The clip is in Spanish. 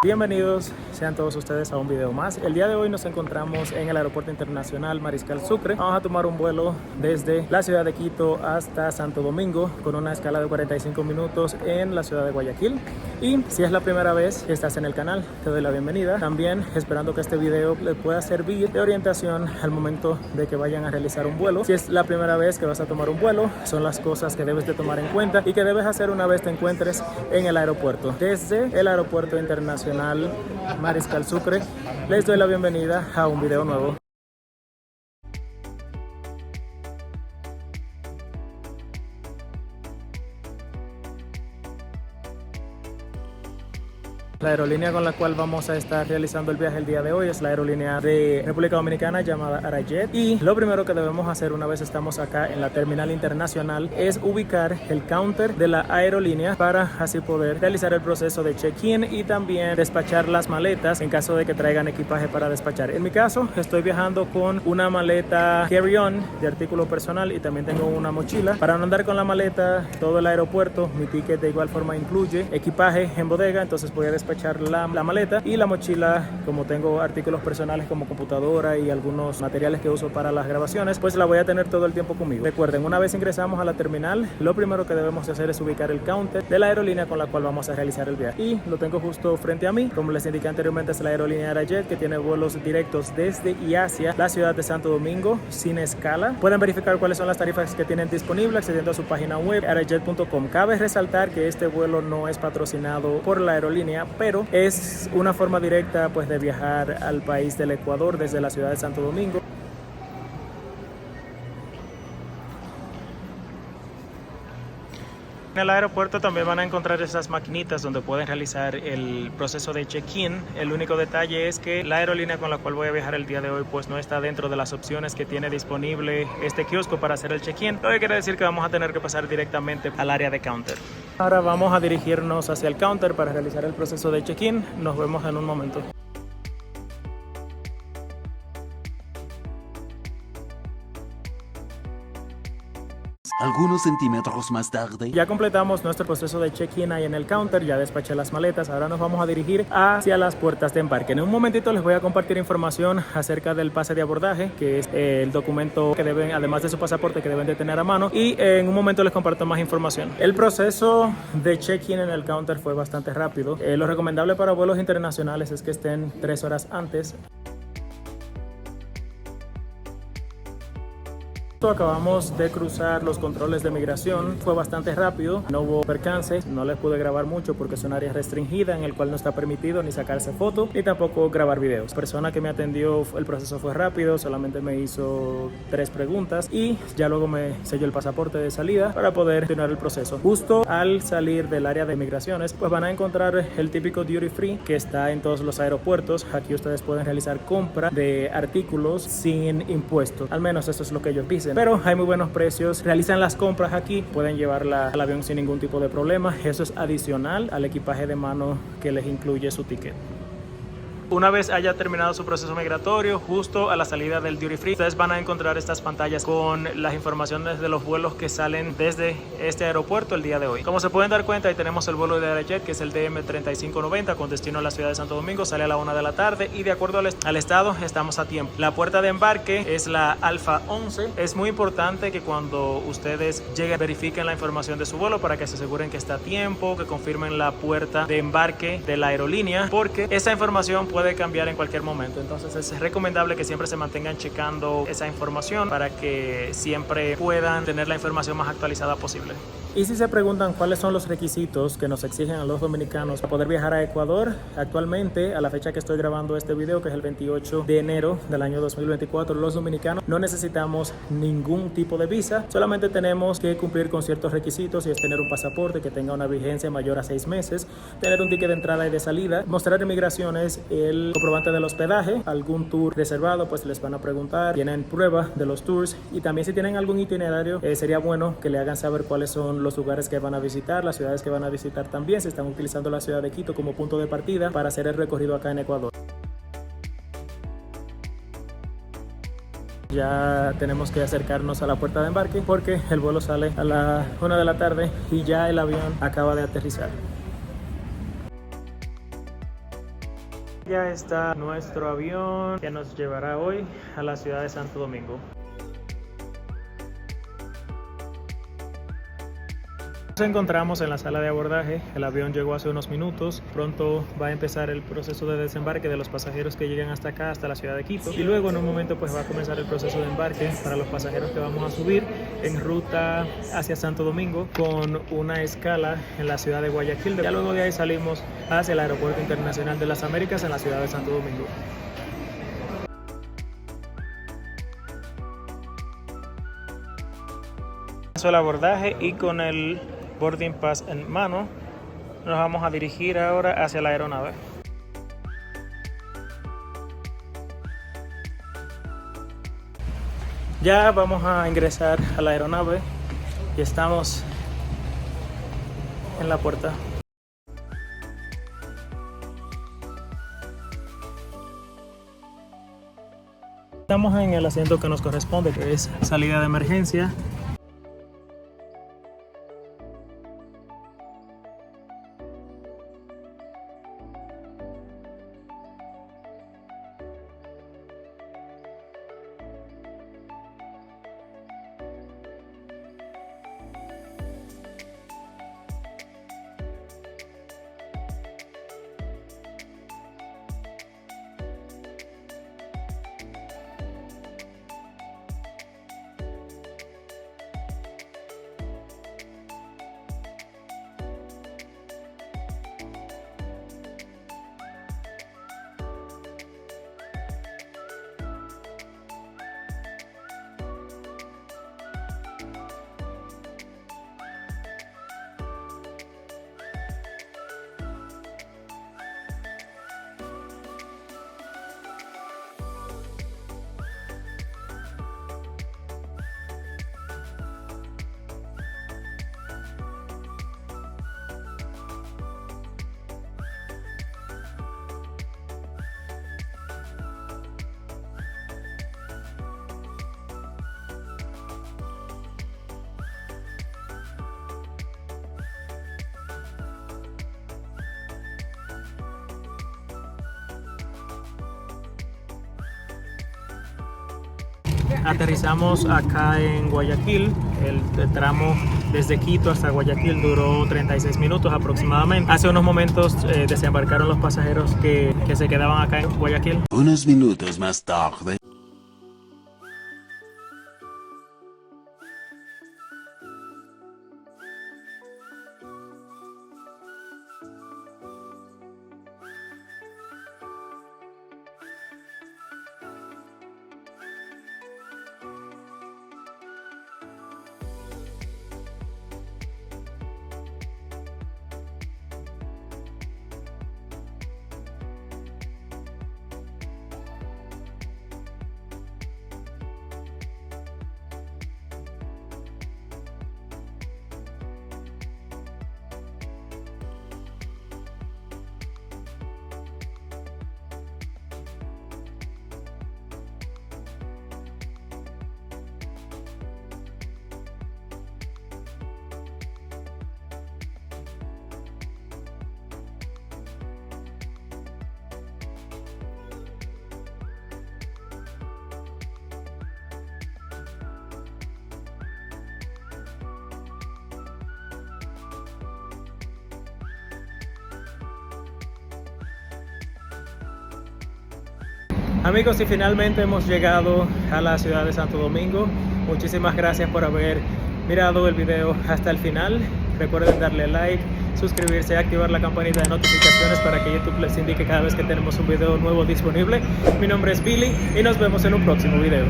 Bienvenidos sean todos ustedes a un video más. El día de hoy nos encontramos en el Aeropuerto Internacional Mariscal Sucre. Vamos a tomar un vuelo desde la ciudad de Quito hasta Santo Domingo con una escala de 45 minutos en la ciudad de Guayaquil. Y si es la primera vez que estás en el canal, te doy la bienvenida. También esperando que este video les pueda servir de orientación al momento de que vayan a realizar un vuelo. Si es la primera vez que vas a tomar un vuelo, son las cosas que debes de tomar en cuenta y que debes hacer una vez te encuentres en el aeropuerto. Desde el Aeropuerto Internacional Mariscal Sucre, les doy la bienvenida a un video nuevo. La aerolínea con la cual vamos a estar realizando el viaje el día de hoy es la aerolínea de República Dominicana llamada Arajet. Y lo primero que debemos hacer una vez estamos acá en la terminal internacional es ubicar el counter de la aerolínea para así poder realizar el proceso de check-in y también despachar las maletas en caso de que traigan equipaje para despachar. En mi caso estoy viajando con una maleta carry-on de artículo personal y también tengo una mochila para no andar con la maleta todo el aeropuerto. Mi ticket de igual forma incluye equipaje en bodega, entonces voy a despachar la maleta y la mochila. Como tengo artículos personales como computadora y algunos materiales que uso para las grabaciones, pues la voy a tener todo el tiempo conmigo. Recuerden, una vez ingresamos a la terminal, lo primero que debemos hacer es ubicar el counter de la aerolínea con la cual vamos a realizar el viaje, y lo tengo justo frente a mí. Como les indiqué anteriormente, es la aerolínea Arajet, que tiene vuelos directos desde y hacia la ciudad de Santo Domingo sin escala. Pueden verificar cuáles son las tarifas que tienen disponibles accediendo a su página web arajet.com. Cabe resaltar que este vuelo no es patrocinado por la aerolínea, pero es una forma directa pues de viajar al país del Ecuador desde la ciudad de Santo Domingo. En el aeropuerto también van a encontrar esas maquinitas donde pueden realizar el proceso de check-in. El único detalle es que la aerolínea con la cual voy a viajar el día de hoy pues no está dentro de las opciones que tiene disponible este kiosco para hacer el check-in, lo que quiere decir que vamos a tener que pasar directamente al área de counter. Ahora vamos a dirigirnos hacia el counter para realizar el proceso de check-in. Nos vemos en un momento. Algunos centímetros más tarde. Ya completamos nuestro proceso de check-in ahí en el counter, ya despaché las maletas. Ahora nos vamos a dirigir hacia las puertas de embarque. En un momentito les voy a compartir información acerca del pase de abordaje, que es el documento que deben, además de su pasaporte, que deben de tener a mano, y en un momento les comparto más información. El proceso de check-in en el counter fue bastante rápido. Lo recomendable para vuelos internacionales es que estén 3 horas antes. Acabamos de cruzar los controles de migración, fue bastante rápido, no hubo percances, no les pude grabar mucho porque es un área restringida en el cual no está permitido ni sacarse fotos ni tampoco grabar videos. La persona que me atendió, el proceso fue rápido, solamente me hizo 3 preguntas y ya luego me selló el pasaporte de salida para poder continuar el proceso. Justo al salir del área de migraciones, pues van a encontrar el típico duty free que está en todos los aeropuertos. Aquí ustedes pueden realizar compra de artículos sin impuestos, al menos eso es lo que ellos dicen. Pero hay muy buenos precios, realizan las compras aquí, pueden llevarla al avión sin ningún tipo de problema. Eso es adicional al equipaje de mano que les incluye su ticket. Una vez haya terminado su proceso migratorio, justo a la salida del duty free, ustedes van a encontrar estas pantallas con las informaciones de los vuelos que salen desde este aeropuerto el día de hoy. Como se pueden dar cuenta, ahí tenemos el vuelo de Arajet, que es el DM3590 con destino a la ciudad de Santo Domingo, sale a la 1 de la tarde y de acuerdo al estado estamos a tiempo. La puerta de embarque es la Alfa 11. Es muy importante que cuando ustedes lleguen verifiquen la información de su vuelo para que se aseguren que está a tiempo, que confirmen la puerta de embarque de la aerolínea, porque esa información puede cambiar en cualquier momento. Entonces es recomendable que siempre se mantengan checando esa información para que siempre puedan tener la información más actualizada posible. Y si se preguntan cuáles son los requisitos que nos exigen a los dominicanos para poder viajar a Ecuador, actualmente a la fecha que estoy grabando este video, que es el 28 de enero del año 2024, los dominicanos no necesitamos ningún tipo de visa, solamente tenemos que cumplir con ciertos requisitos, y es tener un pasaporte que tenga una vigencia mayor a 6 meses, tener un ticket de entrada y de salida, mostrar en migraciones el comprobante del hospedaje, algún tour reservado pues les van a preguntar, tienen prueba de los tours, y también si tienen algún itinerario sería bueno que le hagan saber cuáles son los lugares que van a visitar, las ciudades que van a visitar también, si están utilizando la ciudad de Quito como punto de partida para hacer el recorrido acá en Ecuador. Ya tenemos que acercarnos a la puerta de embarque porque el vuelo sale a la 1 de la tarde y ya el avión acaba de aterrizar. Ya está nuestro avión que nos llevará hoy a la ciudad de Santo Domingo. Nos encontramos en la sala de abordaje. El avión llegó hace unos minutos. Pronto va a empezar el proceso de desembarque de los pasajeros que lleguen hasta acá, hasta la ciudad de Quito. Y luego en un momento pues va a comenzar el proceso de embarque para los pasajeros que vamos a subir en ruta hacia Santo Domingo, con una escala en la ciudad de Guayaquil. Ya luego de ahí salimos hacia el Aeropuerto Internacional de las Américas en la ciudad de Santo Domingo. El abordaje y con el boarding pass en mano nos vamos a dirigir ahora hacia la aeronave. Ya vamos a ingresar a la aeronave y estamos en la puerta. Estamos en el asiento que nos corresponde, que es salida de emergencia. Aterrizamos acá en Guayaquil. El tramo desde Quito hasta Guayaquil duró 36 minutos aproximadamente. Hace unos momentos desembarcaron los pasajeros que se quedaban acá en Guayaquil. Unos minutos más tarde. Amigos, y finalmente hemos llegado a la ciudad de Santo Domingo. Muchísimas gracias por haber mirado el video hasta el final. Recuerden darle like, suscribirse y activar la campanita de notificaciones para que YouTube les indique cada vez que tenemos un video nuevo disponible. Mi nombre es Billy y nos vemos en un próximo video.